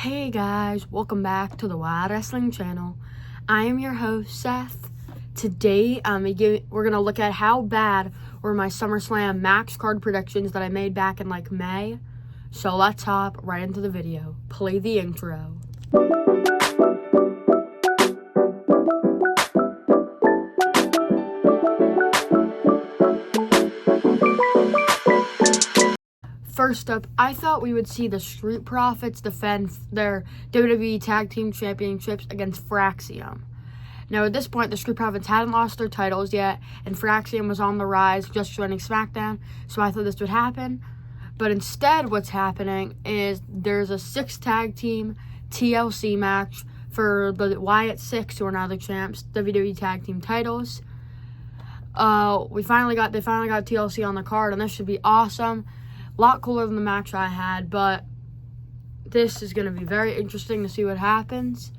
Hey guys, welcome back to the Wild Wrestling channel. I am your host, Seth. Today, we're going to look at how bad were my Summerslam Match Card predictions that I made back in May. So let's hop right into the video. Play the intro. First up, I thought we would see the Street Profits defend their WWE Tag Team Championships against Fraxium. Now, at this point, the Street Profits hadn't lost their titles yet, and Fraxium was on the rise, just joining SmackDown, so I thought this would happen. But instead, what's happening is there's a 6-tag team TLC match for the Wyatt Six, who are now the champs, WWE Tag Team titles. They finally got TLC on the card, and this should be awesome. A lot cooler than the match I had, but this is going to be very interesting to see what happens.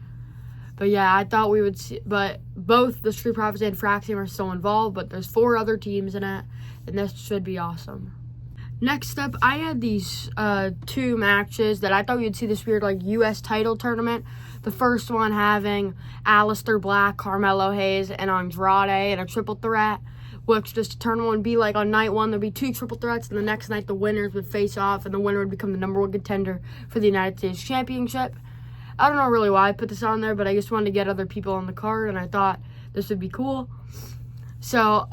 But yeah, I thought we would see, but both the Street Profits and Fraxium are still involved, but there's 4 other teams in it, and this should be awesome. Next up, I had these 2 matches that I thought you'd see this weird U.S. title tournament. The first one having Aleister Black, Carmelo Hayes, and Andrade in a triple threat, which this tournament would be on night 1, there'd be 2 triple threats, and the next night the winners would face off, and the winner would become the #1 contender for the United States Championship. I don't know really why I put this on there, but I just wanted to get other people on the card, and I thought this would be cool. So,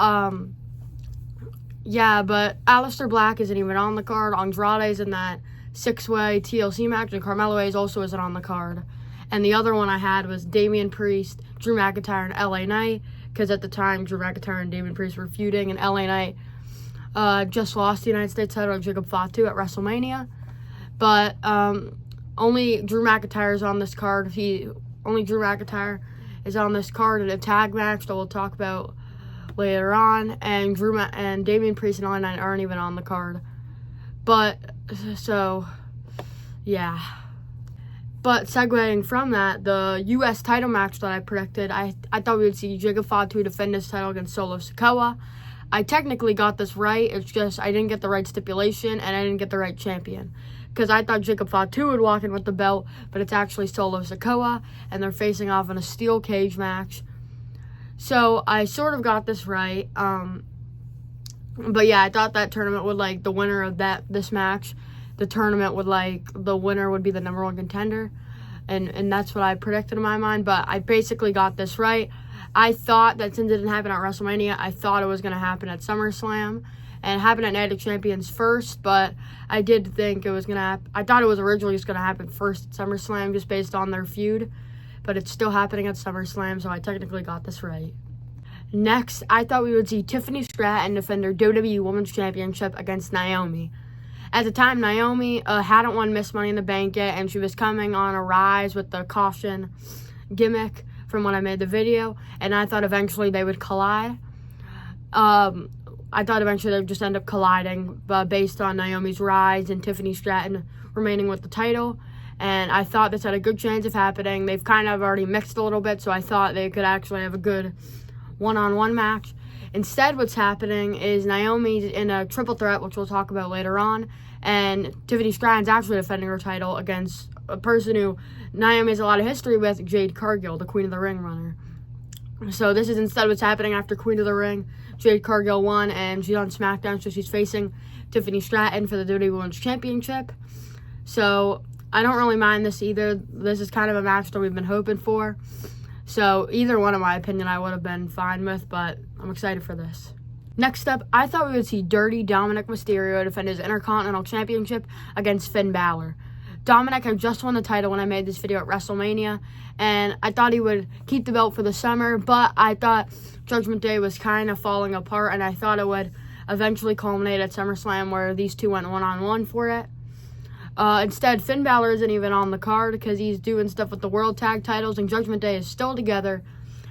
yeah, but Aleister Black isn't even on the card. Andrade's in that 6-way TLC match, and Carmelo Hayes also isn't on the card. And the other one I had was Damian Priest, Drew McIntyre, and LA Knight, because at the time, Drew McIntyre and Damian Priest were feuding, and LA Knight just lost the United States title to Jacob Fatu at WrestleMania. But only Drew McIntyre is on this card. Only Drew McIntyre is on this card in a tag match that we'll talk about later on, and Damian Priest and LA Knight aren't even on the card. But, so, yeah. But segueing from that, the U.S. title match that I predicted, I thought we would see Jacob Fatu defend his title against Solo Sikoa. I technically got this right. It's just I didn't get the right stipulation, and I didn't get the right champion. Because I thought Jacob Fatu would walk in with the belt, but it's actually Solo Sikoa, and they're facing off in a steel cage match. So I sort of got this right. But yeah, I thought that tournament would, the winner of this match, the tournament would, the winner would be the #1 contender. And that's what I predicted in my mind. But I basically got this right. I thought that since it didn't happen at WrestleMania, I thought it was going to happen at SummerSlam. And it happened at Night of Champions first. But I did think it was going to happen. I thought it was originally just going to happen first at SummerSlam just based on their feud. But it's still happening at SummerSlam, so I technically got this right. Next, I thought we would see Tiffany Stratton defend her WWE Women's Championship against Naomi. At the time, Naomi hadn't won Miss Money in the Bank yet, and she was coming on a rise with the caution gimmick from when I made the video, and I thought eventually they would collide. I thought eventually they would just end up colliding based on Naomi's rise and Tiffany Stratton remaining with the title, and I thought this had a good chance of happening. They've kind of already mixed a little bit, so I thought they could actually have a good one-on-one match. Instead, what's happening is Naomi's in a triple threat, which we'll talk about later on, and Tiffany Stratton's actually defending her title against a person who Naomi has a lot of history with, Jade Cargill, the Queen of the Ring runner. So this is instead what's happening after Queen of the Ring. Jade Cargill won, and she's on SmackDown, so she's facing Tiffany Stratton for the WWE Women's Championship. So I don't really mind this either. This is kind of a match that we've been hoping for. So either one, in my opinion, I would have been fine with, but I'm excited for this. Next up, I thought we would see Dirty Dominic Mysterio defend his Intercontinental Championship against Finn Balor. Dominic had just won the title when I made this video at WrestleMania, and I thought he would keep the belt for the summer, but I thought Judgment Day was kind of falling apart, and I thought it would eventually culminate at SummerSlam where these two went one-on-one for it. Instead, Finn Balor isn't even on the card because he's doing stuff with the World Tag titles, and Judgment Day is still together.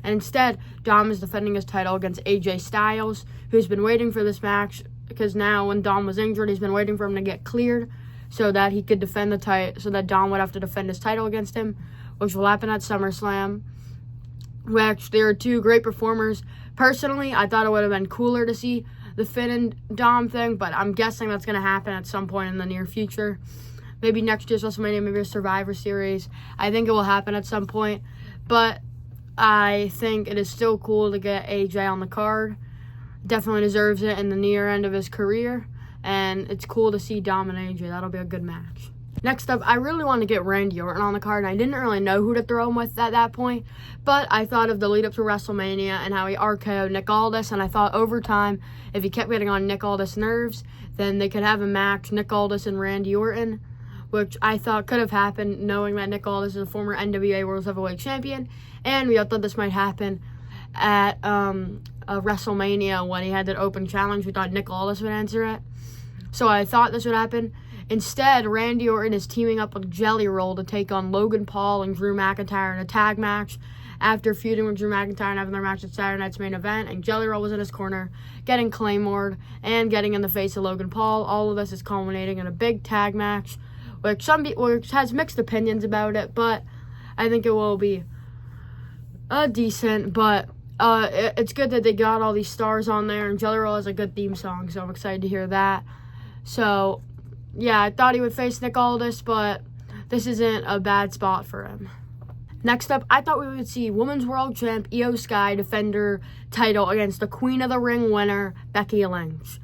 And instead, Dom is defending his title against AJ Styles, who's been waiting for this match because now when Dom was injured, he's been waiting for him to get cleared so that he could defend the title, so that Dom would have to defend his title against him, which will happen at SummerSlam. Which there are 2 great performers. Personally, I thought it would have been cooler to see the Finn and Dom thing, but I'm guessing that's going to happen at some point in the near future. maybe next year's WrestleMania, maybe a Survivor Series. I think it will happen at some point, but I think it is still cool to get AJ on the card. Definitely deserves it in the near end of his career, and it's cool to see Dom and AJ. That'll be a good match. Next up, I really wanted to get Randy Orton on the card, and I didn't really know who to throw him with at that point, but I thought of the lead up to WrestleMania and how he RKO'd Nick Aldis, and I thought over time, if he kept getting on Nick Aldis' nerves, then they could have a match, Nick Aldis and Randy Orton, which I thought could have happened, knowing that Nick Aldis is a former NWA World Heavyweight Champion, and we all thought this might happen at WrestleMania when he had that open challenge. We thought Nick Aldis would answer it, so I thought this would happen. Instead, Randy Orton is teaming up with Jelly Roll to take on Logan Paul and Drew McIntyre in a tag match after feuding with Drew McIntyre and having their match at Saturday Night's Main Event, and Jelly Roll was in his corner, getting Claymored and getting in the face of Logan Paul. All of this is culminating in a big tag match, which has mixed opinions about it, but I think it will be decent, but it's good that they got all these stars on there, and Jelly Roll has a good theme song, so I'm excited to hear that. So yeah, I thought he would face Nick Aldis, but this isn't a bad spot for him. Next up, I thought we would see Women's World Champ Io Sky defend her title against the Queen of the Ring winner, Becky Lynch.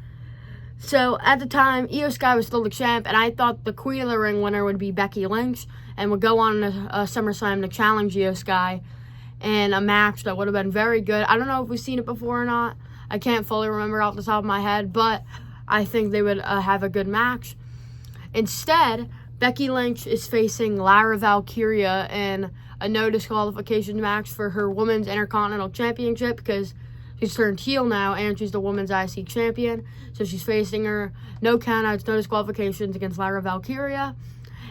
So at the time, Io Sky was still the champ, and I thought the Queen of the Ring winner would be Becky Lynch and would go on a SummerSlam to challenge Io Sky in a match that would have been very good. I don't know if we've seen it before or not. I can't fully remember off the top of my head, but I think they would have a good match. Instead, Becky Lynch is facing Lara Valkyria in a no disqualification match for her Women's Intercontinental Championship because she's turned heel now and she's the Women's IC Champion. So she's facing her no countouts, no disqualifications against Lara Valkyria.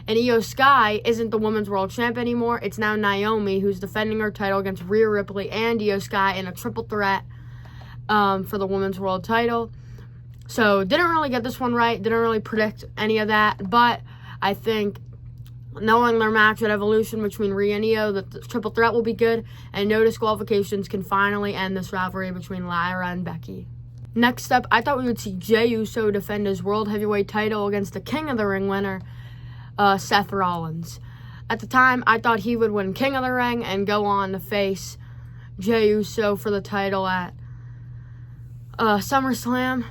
And Io Sky isn't the Women's World Champ anymore. It's now Naomi who's defending her title against Rhea Ripley and Io Sky in a triple threat for the Women's World title. So, didn't really get this one right. Didn't really predict any of that. But I think knowing their match at Evolution between Rhea and Io, that the triple threat will be good. And no disqualifications can finally end this rivalry between Lyra and Becky. Next up, I thought we would see Jey Uso defend his World Heavyweight title against the King of the Ring winner, Seth Rollins. At the time, I thought he would win King of the Ring and go on to face Jey Uso for the title at SummerSlam.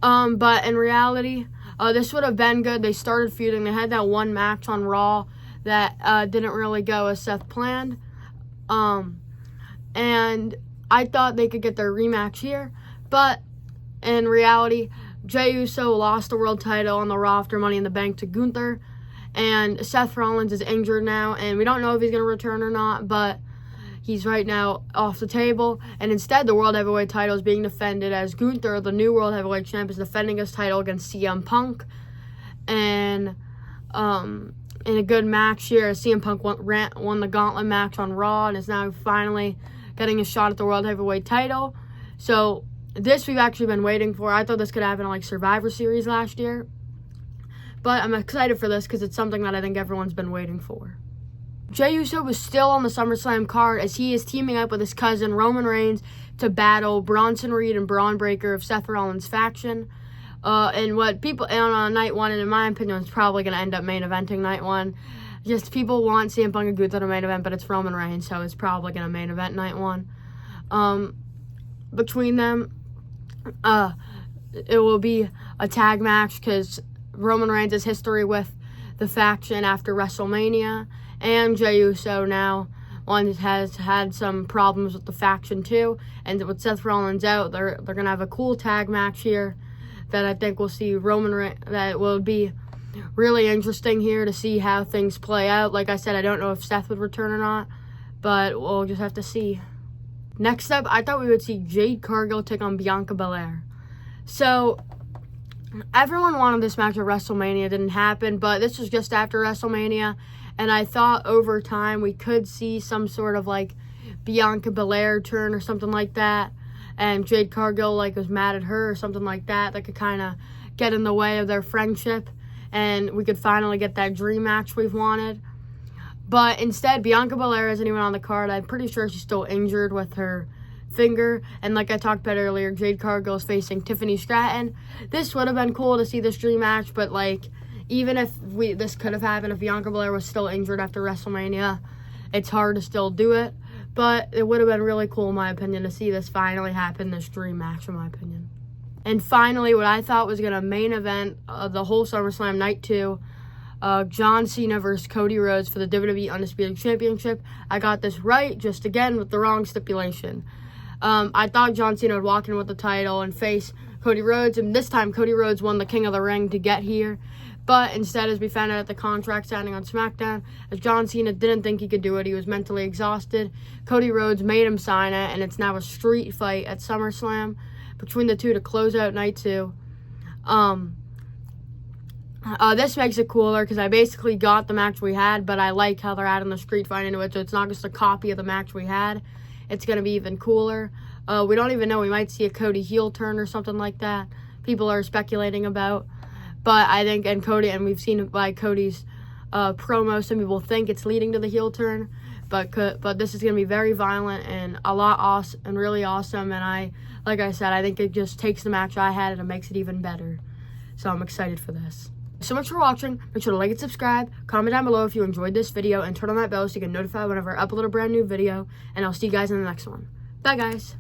But in reality, this would have been good. They started feuding. They had that one match on Raw that didn't really go as Seth planned. And I thought they could get their rematch here. But in reality, Jey Uso lost the world title on the Raw after Money in the Bank to Gunther. And Seth Rollins is injured now. And we don't know if he's going to return or not. But he's right now off the table, and instead the World Heavyweight title is being defended as Gunther, the new World Heavyweight Champ, is defending his title against CM Punk. And in a good match here, CM Punk won the gauntlet match on Raw and is now finally getting a shot at the World Heavyweight title. So this we've actually been waiting for. I thought this could happen like Survivor Series last year. But I'm excited for this because it's something that I think everyone's been waiting for. Jey Uso was still on the SummerSlam card as he is teaming up with his cousin Roman Reigns to battle Bronson Reed and Braun Breaker of Seth Rollins' faction. And what people on night one, and in my opinion, is probably going to end up main eventing night one. Just people want CM Punk and Gunther to main event, but it's Roman Reigns, so it's probably going to main event night one. Between them, it will be a tag match because Roman Reigns has history with the faction after WrestleMania. And Jey Uso now has had some problems with the faction too. And with Seth Rollins out, they're going to have a cool tag match here that I think we'll see that will be really interesting here to see how things play out. Like I said, I don't know if Seth would return or not, but we'll just have to see. Next up, I thought we would see Jade Cargill take on Bianca Belair. So everyone wanted this match at WrestleMania. It didn't happen, but this was just after WrestleMania. And I thought over time we could see some sort of like Bianca Belair turn or something like that. And Jade Cargill was mad at her or something like that. That could kind of get in the way of their friendship. And we could finally get that dream match we've wanted. But instead, Bianca Belair isn't even on the card. I'm pretty sure she's still injured with her finger. And like I talked about earlier, Jade Cargill is facing Tiffany Stratton. This would have been cool to see this dream match. But even if this could have happened if Bianca Belair was still injured after WrestleMania, it's hard to still do it. But it would have been really cool, in my opinion, to see this finally happen, this dream match, in my opinion. And finally, what I thought was going to main event the whole SummerSlam Night 2, John Cena versus Cody Rhodes for the WWE Undisputed Championship. I got this right, just again with the wrong stipulation. I thought John Cena would walk in with the title and face Cody Rhodes, and this time Cody Rhodes won the King of the Ring to get here. But instead, as we found out at the contract signing on SmackDown, as John Cena didn't think he could do it, he was mentally exhausted, Cody Rhodes made him sign it, and it's now a street fight at SummerSlam between the two to close out Night 2. This makes it cooler because I basically got the match we had, but I like how they're adding the street fight into it, so it's not just a copy of the match we had. It's going to be even cooler. We don't even know. We might see a Cody heel turn or something like that. People are speculating about. But I think, and we've seen it by Cody's promo, some people think it's leading to the heel turn. But this is going to be very violent and a lot awesome and really awesome. And like I said, I think it just takes the match I had and it makes it even better. So I'm excited for this. So much for watching. Make sure to like and subscribe. Comment down below if you enjoyed this video and turn on that bell so you get notified whenever I upload a brand new video. And I'll see you guys in the next one. Bye, guys.